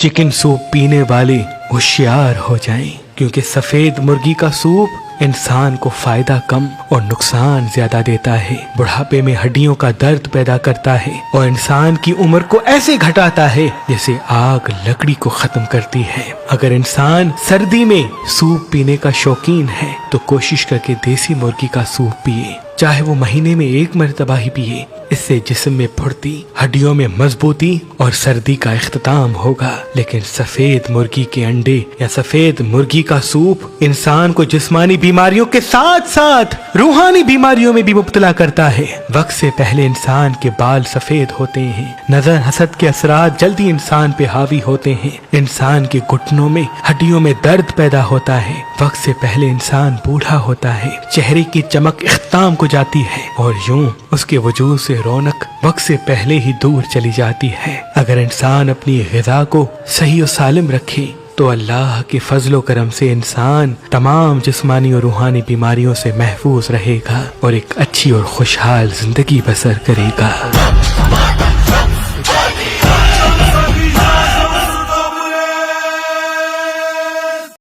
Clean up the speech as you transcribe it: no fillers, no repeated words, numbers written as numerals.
Chicken soup पीने वाले होशियार हो जाएं, क्योंकि सफेद मुर्गी का सूप इंसान को फायदा कम और नुकसान ज्यादा देता है। बुढ़ापे में हड्डियों का दर्द पैदा करता है और इंसान की उम्र को ऐसे घटाता है जैसे आग लकड़ी को खत्म करती है। अगर इंसान सर्दी में सूप पीने का शौकीन है तो कोशिश करके देसी मुर्गी का सूप पिए, चाहे वो महीने में 1 मरतबा ही पिए। इससे जिस्म में फुर्ती, हड्डियों में मजबूती और सर्दी का इख्तिताम होगा। लेकिन सफेद मुर्गी के अंडे या सफेद मुर्गी का सूप इंसान को जिस्मानी बीमारियों के साथ साथ रूहानी बीमारियों में भी मुब्तला करता है। वक्त से पहले इंसान के बाल सफेद होते हैं, नजर हसद के असरात जल्दी इंसान पे हावी होते हैं, इंसान के घुटनों में हड्डियों में दर्द पैदा होता है, वक्त से पहले इंसान बूढ़ा होता है, चेहरे की चमक इख्तिताम को जाती है और यूं उसके वजूद से रौनक वक्त से पहले ही दूर चली जाती है। अगर इंसान अपनी ग़िज़ा को सही और सालिम रखे तो अल्लाह के फजलो करम से इंसान तमाम जिस्मानी और रूहानी बीमारियों से महफूज रहेगा और एक अच्छी और खुशहाल जिंदगी बसर करेगा।